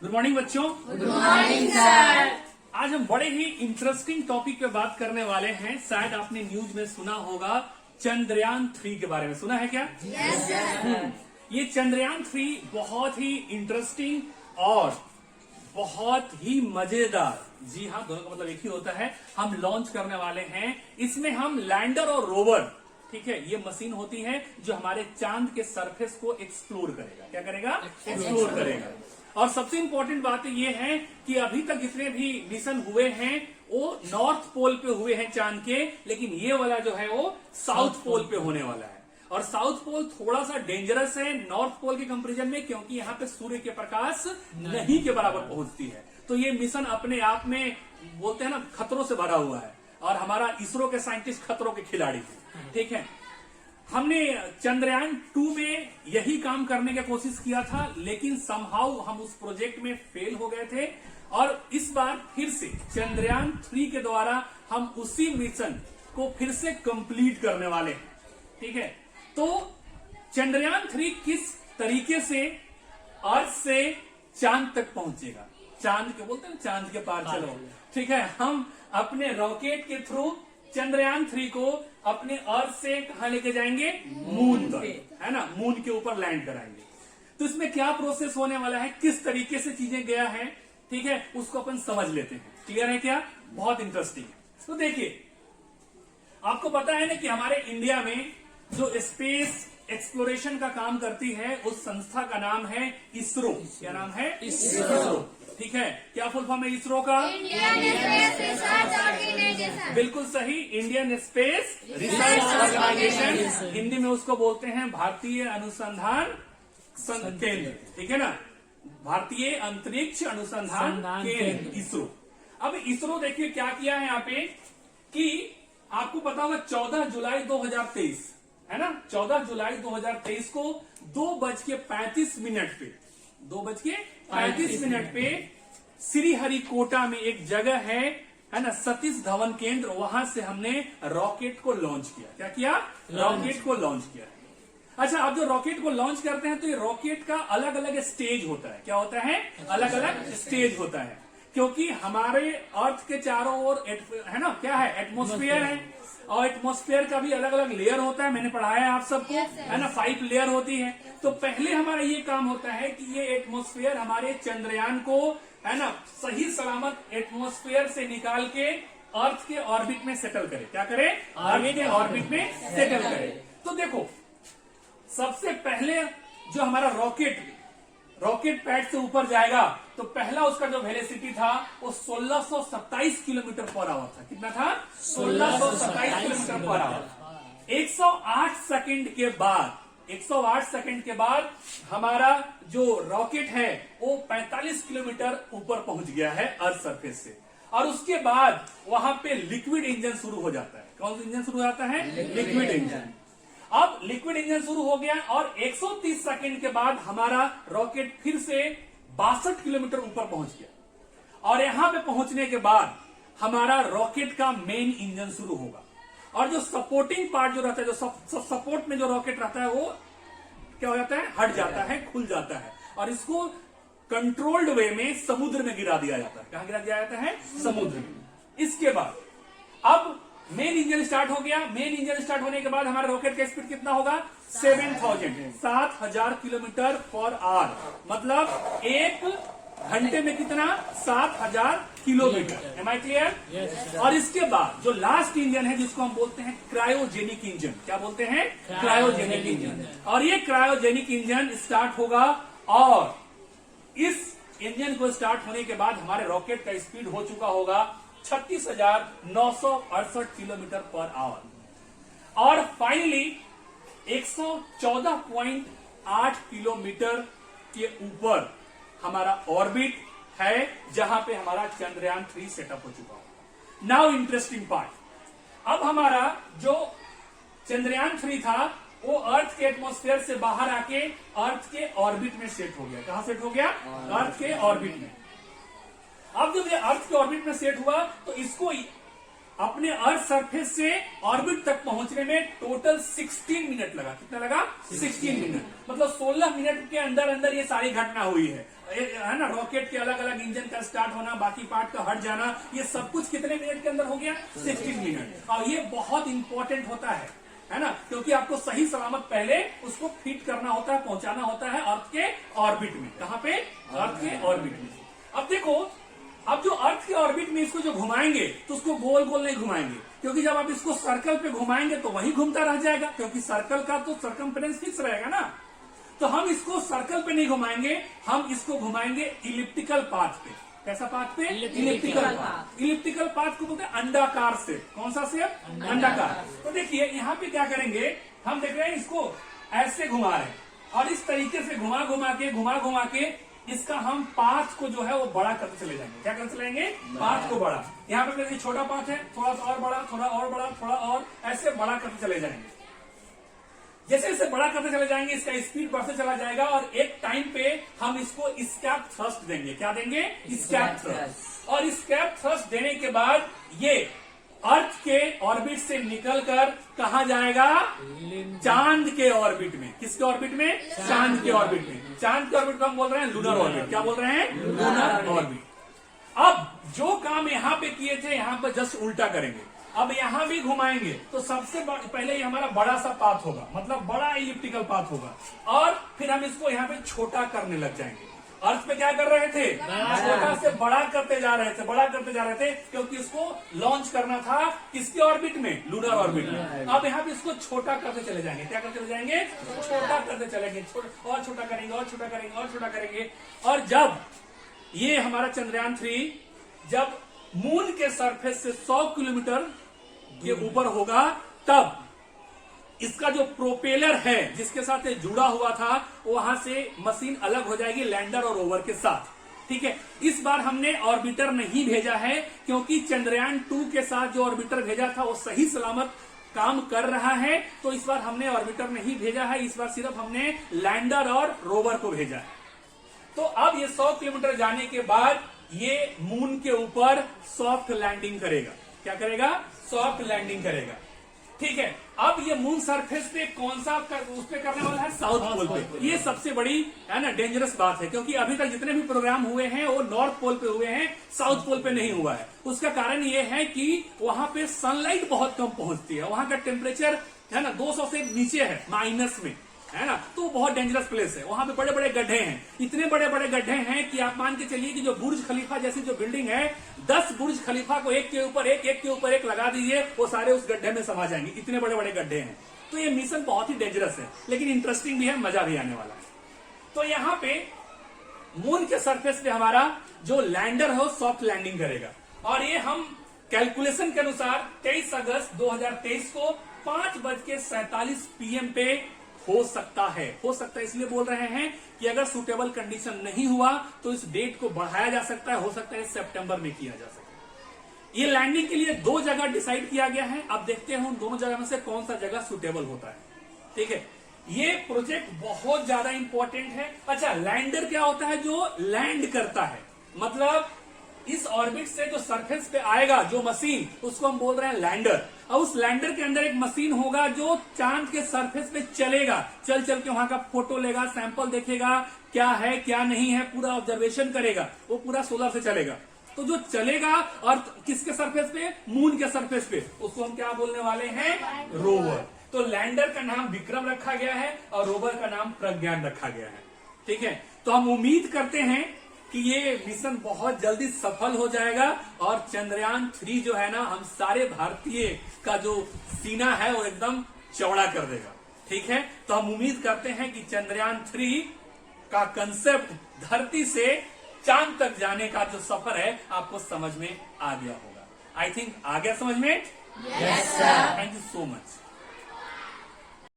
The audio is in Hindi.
गुड मॉर्निंग बच्चों। Good morning sir. आज हम बड़े ही इंटरेस्टिंग टॉपिक पे बात करने वाले हैं। शायद आपने न्यूज में सुना होगा, चंद्रयान 3 के बारे में सुना है क्या? Yes sir. ये चंद्रयान 3 बहुत ही इंटरेस्टिंग और बहुत ही मजेदार, जी हाँ, दोनों का मतलब एक ही होता है, हम लॉन्च करने वाले हैं। इसमें हम लैंडर और रोवर, ठीक है, ये मशीन होती है जो हमारे चांद के सरफेस को एक्सप्लोर करेगा। क्या करेगा? एक्सप्लोर करेगा। और सबसे इंपॉर्टेंट बात ये है कि अभी तक जितने भी मिशन हुए हैं वो नॉर्थ पोल पे हुए हैं चांद के, लेकिन ये वाला जो है वो साउथ पोल पे होने वाला है। और साउथ पोल थोड़ा सा डेंजरस है नॉर्थ पोल के कंपैरिजन में, क्योंकि यहाँ पे सूर्य के प्रकाश नहीं के बराबर पहुंचती है। तो ये मिशन अपने आप में, बोलते हैं ना, खतरों से भरा हुआ है। और हमारा इसरो के साइंटिस्ट खतरों के खिलाड़ी थे, ठीक है। हमने चंद्रयान 2 में यही काम करने की कोशिश किया था, लेकिन समहाउ हम उस प्रोजेक्ट में फेल हो गए थे। और इस बार फिर से चंद्रयान 3 के द्वारा हम उसी मिशन को फिर से कंप्लीट करने वाले हैं, ठीक है। तो चंद्रयान 3 किस तरीके से अर्थ से चांद तक पहुंचेगा, चांद के बोलते हैं चांद के पार चलो, ठीक है। हम अपने रॉकेट के थ्रू चंद्रयान 3 को अपने अर्थ से कहां लेके जाएंगे? मून पर, है ना, मून के ऊपर लैंड कराएंगे। तो इसमें क्या प्रोसेस होने वाला है, किस तरीके से चीजें गया है, ठीक है, उसको अपन समझ लेते हैं। क्लियर है क्या? बहुत इंटरेस्टिंग है। तो देखिए, आपको पता है ना कि हमारे इंडिया में जो स्पेस एक्सप्लोरेशन का काम करती है उस संस्था का नाम है इसरो। क्या नाम है? इसरो, ठीक है। क्या फुल फॉर्म है इसरो का? Indian space research organisation. बिल्कुल सही, Indian space research organisation. Hindi में उसको बोलते हैं भारतीय अनुसंधान केंद्र, ठीक है ना, भारतीय अंतरिक्ष अनुसंधान केंद्र, इसरो। अब इसरो देखिए क्या किया है यहाँ पे कि आपको पता होगा 14 जुलाई 2023, है ना, 14 जुलाई 2023 को 2:35 पे 2:35 पे श्रीहरिकोटा में एक जगह है ना, सतीश धवन केंद्र, वहां से हमने रॉकेट को लॉन्च किया। क्या किया? रॉकेट को लॉन्च किया। अच्छा, अब जो रॉकेट को लॉन्च करते हैं तो ये रॉकेट का अलग अलग स्टेज होता है। क्या होता है? अलग अलग स्टेज होता है, क्योंकि हमारे अर्थ के चारों ओर है ना, क्या है? एटमॉस्फेयर है। और एटमॉस्फेयर का भी अलग अलग लेयर होता है, मैंने पढ़ाया है आप सबको, है ना, 5 लेयर होती है। तो पहले हमारा ये काम होता है कि ये एटमॉस्फेयर हमारे चंद्रयान को, है ना, सही सलामत एटमॉस्फेयर से निकाल के अर्थ के ऑर्बिट में सेटल करे। क्या करे? अर्थ के ऑर्बिट में सेटल करे। तो देखो, सबसे पहले जो हमारा रॉकेट पैड से ऊपर जाएगा तो पहला उसका जो वेलोसिटी था वो 1627 किलोमीटर पर आवर था। कितना था? 1627 किलोमीटर पर आवर। 108 सेकंड के बाद हमारा जो रॉकेट है वो 45 किलोमीटर ऊपर पहुंच गया है अर्थ सरफेस से। और उसके बाद वहां पे लिक्विड इंजन शुरू हो जाता है। कौन सा इंजन शुरू हो जाता है? Liquid engine. अब लिक्विड इंजन शुरू हो गया और 130 सेकंड के बाद हमारा रॉकेट फिर से 62 किलोमीटर ऊपर पहुंच गया। और यहां पे पहुंचने के बाद हमारा रॉकेट का मेन इंजन शुरू होगा। और जो सपोर्टिंग पार्ट जो रहता है, जो सपोर्ट में जो रॉकेट रहता है, वो क्या हो जाता है? हट जाता है, खुल जाता है। और इसको कंट्रोल्ड वे में समुद्र में गिरा दिया जाता है। कहां गिरा दिया जाता है? समुद्र में। इसके बाद अब मेन इंजन स्टार्ट हो गया। मेन इंजन स्टार्ट होने के बाद हमारे रॉकेट का स्पीड कितना होगा? 7,000 किलोमीटर पर आवर। मतलब 1 घंटे में कितना? 7,000 किलोमीटर। M I clear? और इसके बाद जो लास्ट इंजन है जिसको हम बोलते हैं क्रायोजेनिक इंजन। क्या बोलते हैं? Cryogenic engine. और ये क्रायोजेनिक इंजन स्टार्ट होगा और इस इंजन को स्टार्ट होने के बाद हमारे रॉकेट का स्पीड हो चुका होगा 36,968 किलोमीटर पर आवर। और फाइनली 114.8 किलोमीटर के ऊपर हमारा ऑर्बिट है, जहां पे हमारा चंद्रयान 3 सेटअप हो चुका है। नाउ इंटरेस्टिंग पार्ट, अब हमारा जो चंद्रयान 3 था वो अर्थ के एटमॉस्फेयर से बाहर आके अर्थ के ऑर्बिट में सेट हो गया। कहां सेट हो गया? अर्थ के ऑर्बिट में। अब जब ये अर्थ के ऑर्बिट में सेट हुआ तो इसको अपने अर्थ सरफेस से ऑर्बिट तक पहुंचने में टोटल 16 मिनट लगा। कितना लगा? 16 मिनट। मतलब 16 मिनट के अंदर अंदर ये सारी घटना हुई है। है ना, रॉकेट के अलग अलग इंजन का स्टार्ट होना, बाकी पार्ट का हट जाना, ये सब कुछ कितने मिनट के अंदर हो गया? 16 मिनट। और ये बहुत इंपॉर्टेंट होता है ना, क्योंकि आपको सही सलामत पहले उसको फिट करना होता है, पहुंचाना होता है अर्थ के ऑर्बिट में। कहां पे? अर्थ के ऑर्बिट में। अब देखो, अब जो अर्थ के ऑर्बिट में इसको जो घुमाएंगे तो उसको गोल गोल नहीं घुमाएंगे, क्योंकि जब आप इसको सर्कल पे घुमाएंगे तो वही घूमता रह जाएगा, क्योंकि सर्कल का तो सर्कमफेरेंस फिक्स रहेगा ना। तो हम इसको सर्कल पे नहीं घुमाएंगे, हम इसको घुमाएंगे इलिप्टिकल पाथ पे। कैसा पाथ पे? Elliptical path. इलिप्टिकल पाथ को बोलते हैं अंडाकार से। कौन सा शेप? अंडाकार। तो देखिए यहाँ पे क्या करेंगे, हम देख रहे हैं इसको ऐसे घुमा रहे हैं, और इस तरीके से घुमा घुमा के इसका हम पाथ को जो है वो बड़ा करते चले जाएंगे। क्या करते चलेंगे? पाथ को बड़ा। यहाँ पे देखिए छोटा पाथ है, थोड़ा सा और बड़ा, थोड़ा और बड़ा, थोड़ा और, ऐसे बड़ा करते चले जाएंगे। जैसे जैसे बड़ा करते चले जाएंगे इसका स्पीड बढ़ते चला जाएगा, और एक टाइम पे हम इसको स्कैप थ्रस्ट देंगे। क्या देंगे? स्कैप थ्रस्ट। और स्कैप थ्रस्ट देने के बाद ये अर्थ के ऑर्बिट से निकलकर कहां जाएगा? चांद के ऑर्बिट में। किसके ऑर्बिट में? चांद के ऑर्बिट में। चांद के ऑर्बिट को हम बोल रहे हैं लूनर ऑर्बिट। क्या बोल रहे हैं? Lunar orbit. अब जो काम यहां पे किए थे यहां पर जस्ट उल्टा करेंगे। अब यहां भी घुमाएंगे तो सबसे पहले हमारा बड़ा सा पाथ होगा, मतलब बड़ा इलिप्टिकल पाथ होगा, और फिर हम इसको यहाँ पे छोटा करने लग जाएंगे। अर्थ पे क्या कर रहे थे? छोटा से बड़ा करते जा रहे थे, बड़ा करते जा रहे थे, क्योंकि इसको लॉन्च करना था किसके ऑर्बिट में? लूनर ऑर्बिट में। अब यहाँ पे इसको छोटा करते चले जाएंगे। क्या करते चले जाएंगे? छोटा करते चलेंगे, और छोटा करेंगे, और छोटा करेंगे, और छोटा करेंगे। और जब ये हमारा चंद्रयान 3 जब मून के सरफेस से 100 किलोमीटर के ऊपर होगा, तब इसका जो प्रोपेलर है जिसके साथ ये जुड़ा हुआ था, वहां से मशीन अलग हो जाएगी लैंडर और रोवर के साथ। ठीक है, इस बार हमने ऑर्बिटर नहीं भेजा है, क्योंकि चंद्रयान 2 के साथ जो ऑर्बिटर भेजा था वो सही सलामत काम कर रहा है, तो इस बार हमने ऑर्बिटर नहीं भेजा है। इस बार सिर्फ हमने लैंडर और रोवर को भेजा है। तो अब ये 100 किलोमीटर जाने के बाद ये मून के ऊपर सॉफ्ट लैंडिंग करेगा। क्या करेगा? सॉफ्ट लैंडिंग करेगा। ठीक है, अब ये मून सरफेस पे कौन सा उस पे करने वाला है? साउथ पोल पे। ये सबसे बड़ी है ना डेंजरस बात है, क्योंकि अभी तक जितने भी प्रोग्राम हुए हैं वो नॉर्थ पोल पे हुए हैं, साउथ पोल पे नहीं हुआ है। उसका कारण ये है कि वहां पे सनलाइट बहुत कम पहुंचती है, वहां का टेम्परेचर है ना 200 से नीचे है, माइनस में है ना, तो बहुत डेंजरस प्लेस है। वहां पे बड़े बड़े गड्ढे हैं, इतने बड़े बड़े गड्ढे हैं कि आप मान के चलिए कि जो बुर्ज खलीफा जैसी जो बिल्डिंग है, 10 बुर्ज खलीफा को एक के ऊपर एक लगा दीजिए, वो सारे उस गड्ढे में समा जाएंगे। इतने बड़े बड़े गड्ढे हैं। तो ये मिशन बहुत ही डेंजरस है, लेकिन इंटरेस्टिंग भी है, मजा भी आने वाला है। तो यहाँ पे मून के सरफेस पे हमारा जो लैंडर है वो सॉफ्ट लैंडिंग करेगा, और ये हम कैलकुलेशन के अनुसार 23 अगस्त 2023 को 5:47 PM पे हो सकता है। इसलिए बोल रहे हैं कि अगर सूटेबल कंडीशन नहीं हुआ तो इस डेट को बढ़ाया जा सकता है, हो सकता है सितंबर में किया जा सके। ये लैंडिंग के लिए 2 जगह डिसाइड किया गया है। अब देखते हैं उन दोनों जगह में से कौन सा जगह सूटेबल होता है। ठीक है, ये प्रोजेक्ट बहुत ज्यादा इंपॉर्टेंट है। अच्छा, लैंडर क्या होता है? जो लैंड करता है, मतलब इस ऑर्बिट से जो सरफेस पे आएगा जो मशीन, उसको हम बोल रहे हैं लैंडर। और उस लैंडर के अंदर एक मशीन होगा जो चांद के सरफेस पे चलेगा, चल के वहां का फोटो लेगा, सैंपल देखेगा, क्या है क्या नहीं है, पूरा ऑब्जर्वेशन करेगा। वो पूरा सोलर से चलेगा। तो जो चलेगा और किसके सरफेस पे? मून के सरफेस पे, उसको हम क्या बोलने वाले हैं? रोवर। तो लैंडर का नाम विक्रम रखा गया है और रोवर का नाम प्रज्ञान रखा गया है। ठीक है, तो हम उम्मीद करते हैं कि ये मिशन बहुत जल्दी सफल हो जाएगा, और चंद्रयान 3 जो है ना, हम सारे भारतीय का जो सीना है वो एकदम चौड़ा कर देगा। ठीक है, तो हम उम्मीद करते हैं कि चंद्रयान 3 का कंसेप्ट धरती से चांद तक जाने का जो सफर है आपको समझ में आ गया होगा। आई थिंक आ गया समझ में? Yes sir. Thank you so much.